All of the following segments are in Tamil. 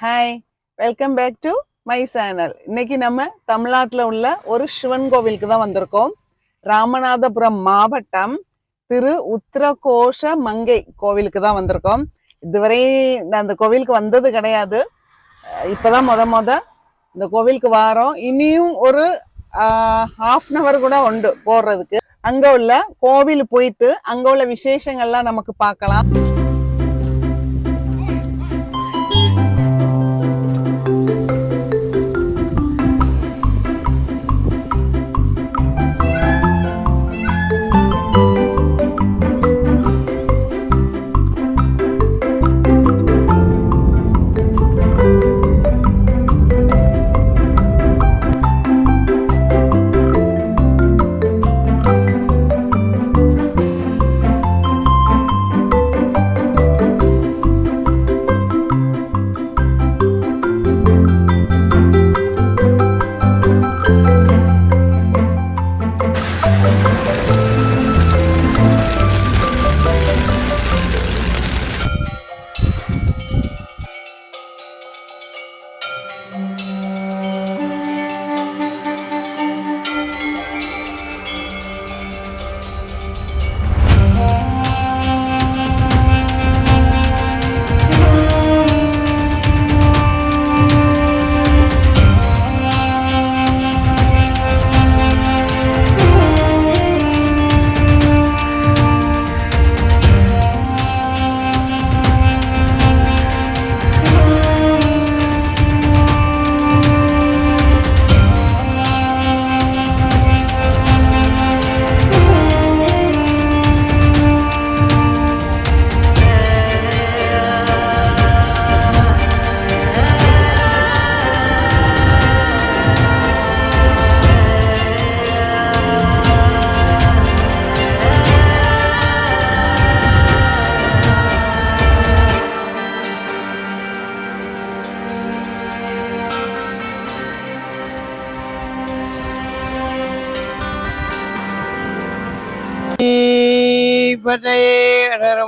Hi, welcome back to my channel. இன்னைக்கு நம்ம தமிழ்நாட்டில் உள்ள ஒரு சிவன் கோவிலுக்கு தான் வந்திருக்கோம். ராமநாதபுரம் மாவட்டம் திரு உத்திரகோஷ மங்கை கோவிலுக்கு தான் வந்திருக்கோம். இதுவரை நான் அந்த கோவிலுக்கு வந்தது கிடையாது. இப்போதான் முத இந்த கோவிலுக்கு வாரோம். இனியும் ஒரு ½ கூட உண்டு போடுறதுக்கு. அங்க உள்ள கோவில் போயிட்டு அங்க உள்ள விசேஷங்கள்லாம் நமக்கு பார்க்கலாம்.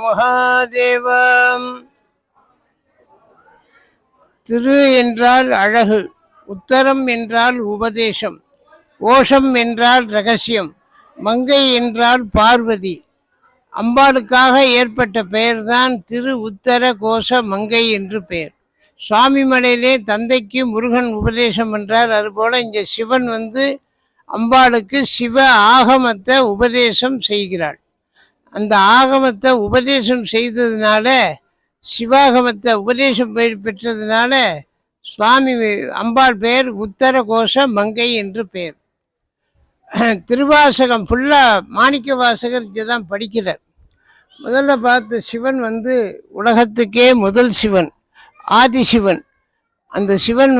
மகாதேவம். திரு என்றால் அழகு, உத்தரம் என்றால் உபதேசம், கோஷம் என்றால் ரகசியம், மங்கை என்றால் பார்வதி. அம்பாளுக்காக ஏற்பட்ட பெயர்தான் திரு உத்தர கோஷ மங்கை என்று பெயர். சுவாமி மலையிலே தந்தைக்கு முருகன் உபதேசம் என்றார். அதுபோல இங்கே சிவன் அம்பாளுக்கு சிவ ஆகமத்தை உபதேசம் செய்கிறாள். அந்த ஆகமத்தை உபதேசம் செய்ததுனால, சிவாகமத்தை உபதேசம் பெற்றதுனால சுவாமி அம்பாள் பெயர் உத்தர கோஷ மங்கை என்று பெயர். திருவாசகம் ஃபுல்லாக மாணிக்க வாசகர் இங்கே தான் படிக்கிறார். முதல்ல பார்த்த சிவன் உலகத்துக்கே முதல் சிவன், ஆதிசிவன். அந்த சிவன்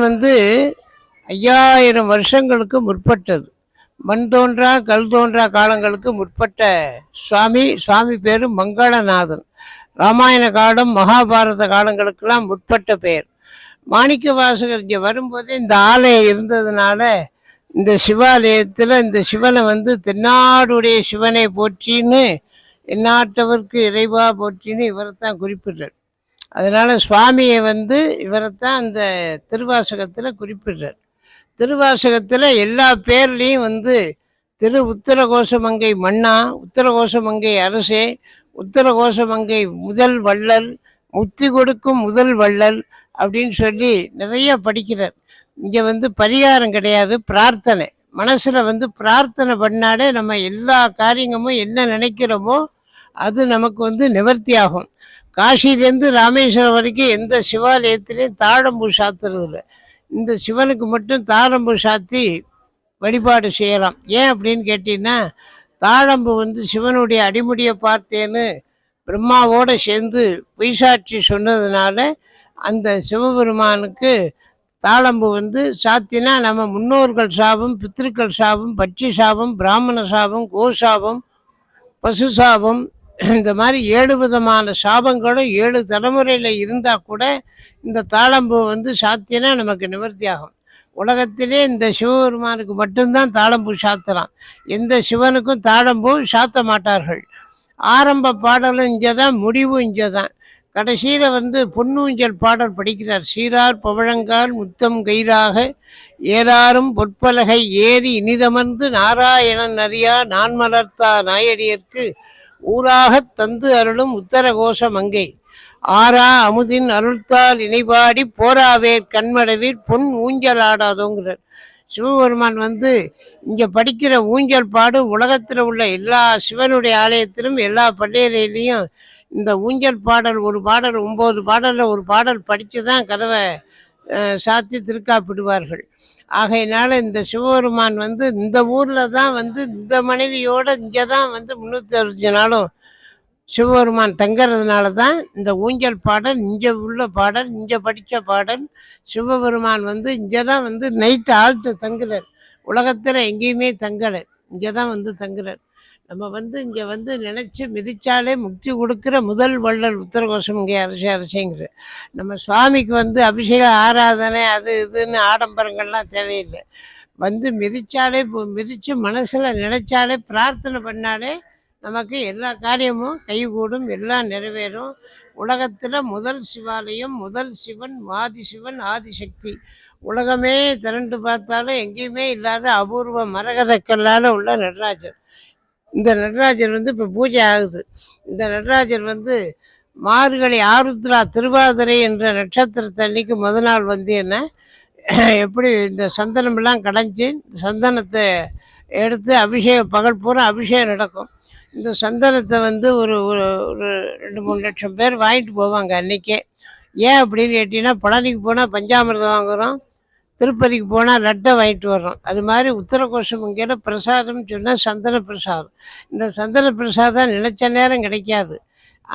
5000 வருஷங்களுக்கு முற்பட்டது. மண் தோன்றா கல் தோன்றா காலங்களுக்கு முற்பட்ட சுவாமி பேர் மங்களநாதன். ராமாயண காலம் மகாபாரத காலங்களுக்கெல்லாம் முற்பட்ட பெயர். மாணிக்க வாசகர் இங்கே வரும்போதே இந்த ஆலயம் இருந்ததுனால இந்த சிவாலயத்தில் இந்த சிவனை தென்னாடுடைய சிவனை போற்றின்னு, எந்நாட்டவர்க்கு இறைவா போற்றின்னு இவரைத்தான் குறிப்பிடுறார். அதனால சுவாமியை இவரைத்தான் அந்த திருவாசகத்தில் குறிப்பிடுறார். திருவாசகத்தில் எல்லா பேர்லேயும் திரு உத்தரகோசமங்கை மன்னா, உத்தரகோசமங்கை அரசே, உத்தரகோசமங்கை முதல் வள்ளல், முத்தி கொடுக்கும் முதல் வள்ளல் அப்படின்னு சொல்லி நிறைய படிக்கிறார். இங்கே பரிகாரம் கிடையாது, பிரார்த்தனை. மனசில் பிரார்த்தனை பண்ணாலே நம்ம எல்லா காரியமும் என்ன நினைக்கிறோமோ அது நமக்கு நிவர்த்தி ஆகும். காசிலேருந்து ராமேஸ்வரம் வரைக்கும் எந்த சிவாலயத்திலையும் தாழம்பூ சாத்துறது இல்லை. இந்த சிவனுக்கு மட்டும் தாழம்பு சாத்தி வழிபாடு செய்யலாம். ஏன் அப்படின்னு கேட்டீங்கன்னா, தாழம்பு சிவனுடைய அடிமுடியை பார்த்தேன்னு பிரம்மாவோடு சேர்ந்து பொய்சாட்சி சொன்னதுனால அந்த சிவபெருமானுக்கு தாழம்பு சாத்தினா நம்ம முன்னோர்கள் சாபம், பித்திருக்கள் சாபம், பட்சி சாபம், பிராமண சாபம், கோசாபம், பசு சாபம், இந்த மாதிரி 7 விதமான சாபங்களும் 7 தலைமுறையில் இருந்தால் கூட இந்த தாழம்பூ சாத்தினா நமக்கு நிவர்த்தி ஆகும். உலகத்திலே இந்த சிவபெருமானுக்கு மட்டும்தான் தாழம்பூ சாத்தலாம். எந்த சிவனுக்கும் தாழம்பூ சாத்த மாட்டார்கள். ஆரம்ப பாடலும் இங்கே தான், முடிவும் இங்கே தான். கடைசியில் வந்து பொன்னூஞ்சல் பாடல் படிக்கிறார். சீரார் பவழங்கால் முத்தம் கயிறாக ஏறாரும் பொற்பலகை ஏறி இனிதமர்ந்து நாராயணன் அறியா நான் மலர்த்தா நாயடியர்க்கு ஊராகத் தந்து அருளும் உத்தர கோஷ மங்கை ஆரா அமுதின் அருள்தால் இணைபாடி போராவேர் கண்மடவில் பொன் ஊஞ்சல் ஆடாதோங்கிறார். சிவபெருமான் வந்து இங்கே படிக்கிற ஊஞ்சல் பாடு உலகத்தில் உள்ள எல்லா சிவனுடைய ஆலயத்திலும் எல்லா பள்ளியிலையும் இந்த ஊஞ்சல் பாடல் ஒரு பாடல் 9 பாடலில் ஒரு பாடல் படித்து தான் கதவை சாத்தி திருக்காப்பிடுவார்கள். ஆகையினால இந்த சிவபெருமான் வந்து இந்த ஊரில் தான் வந்து இந்த மனைவியோடு இங்கே தான் வந்து 365 நாளும் சிவபெருமான் தங்கிறதுனால தான் இந்த ஊஞ்சல் பாடல் இங்கே உள்ள பாடல் இங்கே படித்த பாடல். சிவபெருமான் வந்து இங்கே தான் வந்து நைட்டு ஆழ்த்து தங்குறார். உலகத்தில் எங்கேயுமே தங்கலை, இங்கே தான் வந்து தங்குறார். நம்ம வந்து இங்கே வந்து நினச்சி மிதித்தாலே முக்தி கொடுக்குற முதல் வள்ளல் உத்தரகோஷம் இங்கே அரசைங்கிற நம்ம சுவாமிக்கு வந்து அபிஷேக ஆராதனை அது இதுன்னு ஆடம்பரங்கள்லாம் தேவையில்லை. வந்து மிதித்தாலே மிதித்து மனசில் நினச்சாலே பிரார்த்தனை பண்ணாலே நமக்கு எல்லா காரியமும் கைகூடும், எல்லாம் நிறைவேறும். உலகத்தில் முதல் சிவாலயம், முதல் சிவன், ஆதிசிவன், ஆதிசக்தி. உலகமே திரண்டு பார்த்தாலும் எங்கேயுமே இல்லாத அபூர்வ மரகதக்கல்லால் உள்ள நடராஜர். இந்த நடராஜர் வந்து இப்போ பூஜை ஆகுது. இந்த நடராஜர் வந்து மார்கழி ஆருத்ரா திருவாதிரை என்ற நட்சத்திரத்தை அன்னைக்கு நாள் வந்து என்ன எப்படி இந்த சந்தனமெல்லாம் கடைஞ்சி சந்தனத்தை எடுத்து அபிஷேகம் பகல் பூரா அபிஷேகம் நடக்கும். இந்த சந்தனத்தை வந்து ஒரு ஒரு ஒரு 2-3 லட்சம் பேர் வாங்கிட்டு போவாங்க அன்றைக்கே. ஏன் அப்படின்னு கேட்டிங்கன்னா, பழனிக்கு போனால் பஞ்சாமிர்தம் வாங்குகிறோம், திருப்பதிக்கு போனால் லட்டை வாங்கிட்டு வர்றோம். அது மாதிரி உத்தரகோஷமங்கையில் பிரசாதம்னு சொன்னால் சந்தன பிரசாதம். இந்த சந்தன பிரசாதம் நினச்ச நேரம் கிடைக்காது,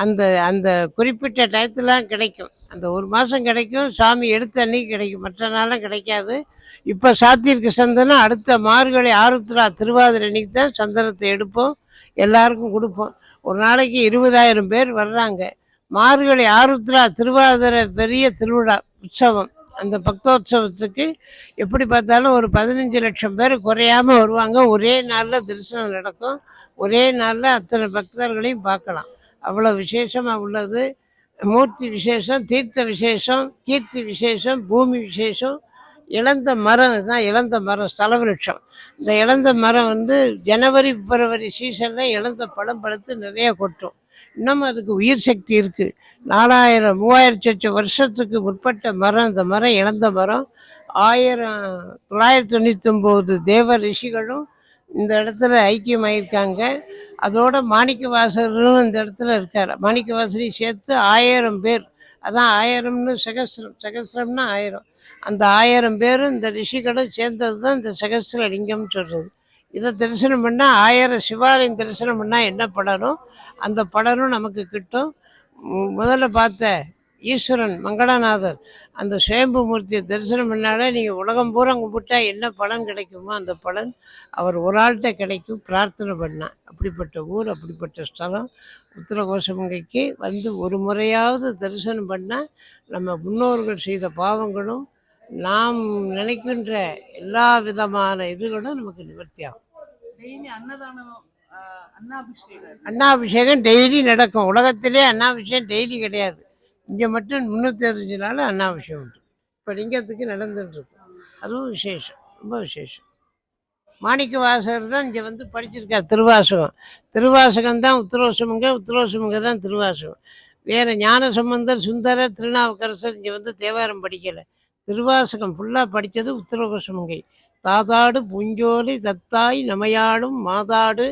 அந்த அந்த குறிப்பிட்ட டயத்துலாம் கிடைக்கும். அந்த 1 மாதம் கிடைக்கும், சாமி எடுத்த அன்னைக்கு கிடைக்கும், மற்ற நாளும் கிடைக்காது. இப்போ சாத்தியிருக்க சந்தனம் அடுத்த மார்கழி ஆருத்ரா திருவாதிரை அன்னைக்கு தான் சந்தனத்தை எடுப்போம், எல்லாருக்கும் கொடுப்போம். ஒரு நாளைக்கு 20,000 பேர் வர்றாங்க. மார்கழி ஆருத்ரா திருவாதிரை பெரிய திருவிழா உற்சவம். அந்த பக்தோற்சவத்துக்கு எப்படி பார்த்தாலும் ஒரு 15 லட்சம் பேர் குறையாமல் வருவாங்க. ஒரே நாளில் தரிசனம் நடக்கும், ஒரே நாளில் அத்தனை பக்தர்களையும் பார்க்கலாம். அவ்வளோ விசேஷமாக உள்ளது. மூர்த்தி விசேஷம், தீர்த்த விசேஷம், கீர்த்தி விசேஷம், பூமி விசேஷம். இழந்த மரம் தான், இழந்த மரம் ஸ்தல விருட்சம். இந்த இழந்த மரம் வந்து ஜனவரி பிப்ரவரி சீசனில் இழந்த பழம் பழுத்து நிறைய கொட்டும். இன்னமும் அதுக்கு உயிர் சக்தி இருக்குது. 4000-3000 வருஷத்துக்கு முற்பட்ட மரம் இந்த மரம், இழந்த மரம். 1999 தேவ ரிஷிகளும் இந்த இடத்துல ஐக்கியமாயிருக்காங்க. அதோட மாணிக்க வாசகரும் இந்த இடத்துல இருக்கார். மாணிக்க வாசகரையும் சேர்த்து 1000 பேர். அதான் 1000ன்னு சகஸ்ரம், சகஸ்ரம்னா 1000. அந்த 1000 பேரும் இந்த ரிஷிகளும் சேர்ந்தது தான் இந்த சகஸ்ர லிங்கம்னு சொல்கிறது. இதை தரிசனம் பண்ணால் 1000 சிவாலயம் தரிசனம் பண்ணால் என்ன பலனோ அந்த பலனும் நமக்கு கிட்டும். முதல்ல பார்த்த ஈஸ்வரன் மங்களநாதர் அந்த சுயம்பு மூர்த்தியை தரிசனம் பண்ணாலே நீங்கள் உலகம் பூரா கும்பிட்டா என்ன பலன் கிடைக்குமோ அந்த பலன் அவர் ஒரு ஆள்கிட்ட கிடைக்கும், பிரார்த்தனை பண்ணால். அப்படிப்பட்ட ஊர், அப்படிப்பட்ட ஸ்தலம் உத்தரகோஷமங்கைக்கு வந்து ஒரு முறையாவது தரிசனம் பண்ணால் நம்ம முன்னோர்கள் செய்த பாவங்களும் நாம் நினைக்கின்ற எல்லா விதமான இதுகளும் நமக்கு நிவர்த்தி ஆகும். அன்னாபிஷேகம் டெய்லி நடக்கும். உலகத்திலே அன்னாபிஷேகம் டெய்லி கிடையாது, இங்கே மட்டும் 365 நாள் அன்னாபிஷேகம் உண்டு. இப்போ லிங்கத்துக்கு நடந்துட்டுருக்கும். அதுவும் விசேஷம், ரொம்ப விசேஷம். மாணிக்க வாசகர் தான் இங்கே வந்து படிச்சிருக்கார் திருவாசகம். திருவாசகம் தான் உத்தரகோஷமங்கை, உத்தரகோஷமங்கை தான் திருவாசகம். வேறு ஞான சம்பந்தர், சுந்தரர், திருநாவுக்கரசர் இங்கே வந்து தேவாரம் படிக்கலை. திருவாசகம் ஃபுல்லாக படித்தது உத்தரகோஷமங்கை. தாதாடு பூஞ்சோலை தத்தாய் நமையாடும் மாதாடு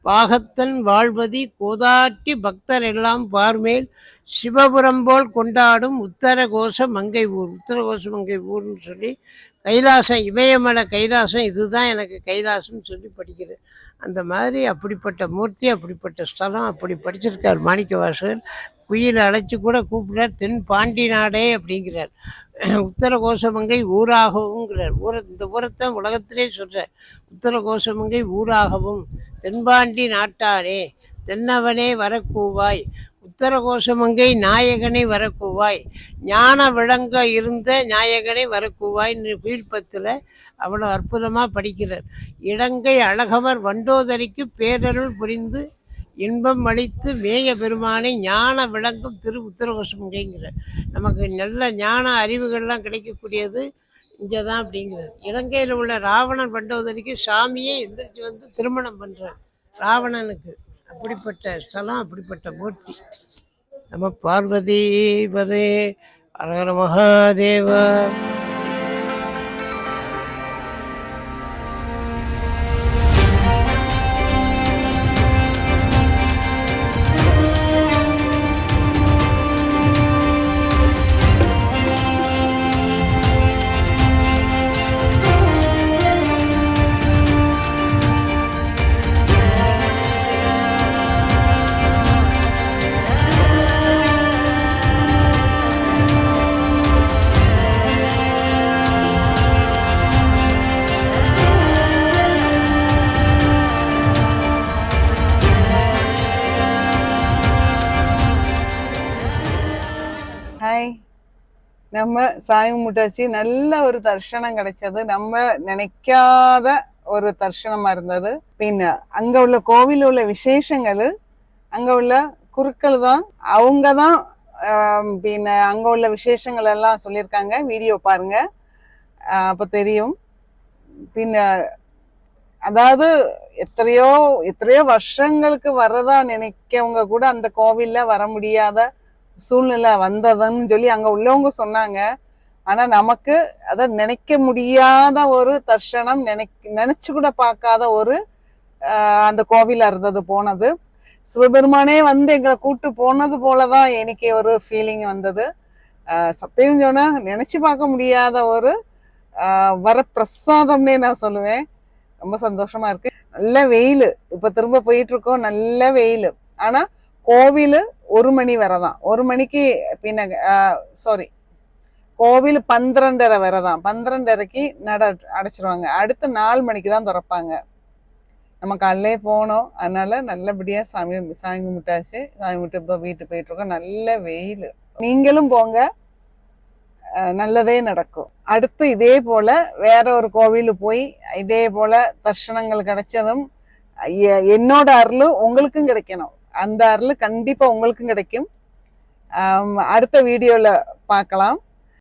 பாகத்தன் வாழ்வதி கோதாட்டி பக்தர் எல்லாம் பார்மேல் சிவபுரம் போல் கொண்டாடும் உத்தரகோஷ மங்கை ஊர். உத்தரகோஷ மங்கை ஊர்னு சொல்லி கைலாசம், இமயமலை கைலாசம், இதுதான் எனக்கு கைலாசம்னு சொல்லி படிக்கிறேன். அந்த மாதிரி அப்படிப்பட்ட மூர்த்தி, அப்படிப்பட்ட ஸ்தலம், அப்படி படிச்சிருக்கார் மாணிக்க வாசகர். குயிலை அழைச்சி கூட கூப்பிடார், தென் பாண்டி நாடே அப்படிங்கிறார். உத்தரகோஷமங்கை ஊராகவும்ங்கிறார். இந்த ஊரத்தான் உலகத்திலே சொல்கிறார். உத்தரகோஷமங்கை ஊராகவும் தென்பாண்டி நாட்டானே தென்னவனே வரக்கூவாய், உத்தரகோஷமங்கை நாயகனை வரக்கூவாய், ஞான விளங்க இருந்த நாயகனை வரக்கூவாய்ன்னு கீழ்ப்பத்தில் அவ்வளோ அற்புதமாக படிக்கிறார். இடங்கை அழகவர் வண்டோதரிக்கு பேரருள் புரிந்து இன்பம் அளித்து மேய பெருமானை ஞான விளங்கும் திரு உத்தரகோசமங்கைங்கிற நமக்கு நல்ல ஞான அறிவுகள்லாம் கிடைக்கக்கூடியது இங்கே தான் அப்படிங்கிறார். இலங்கையில் உள்ள ராவணன் பண்டோதரிக்கு சாமியே எந்திரிச்சு வந்து திருமணம் பண்ணுறார் ராவணனுக்கு. அப்படிப்பட்ட ஸ்தலம், அப்படிப்பட்ட மூர்த்தி. நம்ம பார்வதி பதே அரகர மகாதேவா. ஹாய், நம்ம சாமி கும்பிட்டாச்சு. நல்ல ஒரு தரிசனம் கிடைச்சது. நம்ம நினைக்காத ஒரு தரிசனமா இருந்தது. பின்ன அங்க உள்ள கோவில் உள்ள விசேஷங்கள், அங்க உள்ள குருக்கள் தான், அவங்க தான் பின்ன அங்க உள்ள விசேஷங்கள் எல்லாம் சொல்லியிருக்காங்க. வீடியோ பாருங்க, அப்ப தெரியும். பின்ன அதாவது எத்தனையோ எத்தனையோ வருஷங்களுக்கு வர்றதா நினைக்கவங்க கூட அந்த கோவில்ல வர முடியாத சூழ்நிலை வந்ததுன்னு சொல்லி அங்க உள்ளவங்க சொன்னாங்க. ஆனா நமக்கு அத நினைக்க முடியாத ஒரு தர்ஷனம், நினைச்சு கூட பார்க்காத ஒரு அந்த கோவிலா இருந்தது போனது. சிவபெருமானே வந்து எங்களை கூட்டு போனது போலதான் எனக்கு ஒரு ஃபீலிங் வந்தது. சத்தியம் சொன்னா நினைச்சு பார்க்க முடியாத ஒரு வர பிரசாதம்னே நான் சொல்லுவேன். ரொம்ப சந்தோஷமா இருக்கு. நல்ல வெயில், இப்ப திரும்ப போயிட்டு இருக்கோம். நல்ல வெயில். ஆனா கோவில் 1 மணி வரதான். 1 மணிக்கு பின்ன சாரி, கோவில் 12:30 வரதான். 12:30க்கு நட அடைச்சிருவாங்க. அடுத்து 4 மணிக்கு தான் திறப்பாங்க. நம்ம காலையிலே போனோம். அதனால நல்லபடியா சாமி கும்பிட்டாச்சு. சாமி கும்பிட்டு இப்போ வீட்டு போயிட்டு இருக்கோம். நல்ல வெயில். நீங்களும் போங்க, நல்லதே நடக்கும். அடுத்து இதே போல வேற ஒரு கோவில் போய் இதே போல தர்ஷனங்கள் கிடைச்சதும் என்னோட அருள் உங்களுக்கும் கிடைக்கணும். அந்த அருள் கண்டிப்பா உங்களுக்கும் கிடைக்கும். அடுத்த வீடியோல பார்க்கலாம்.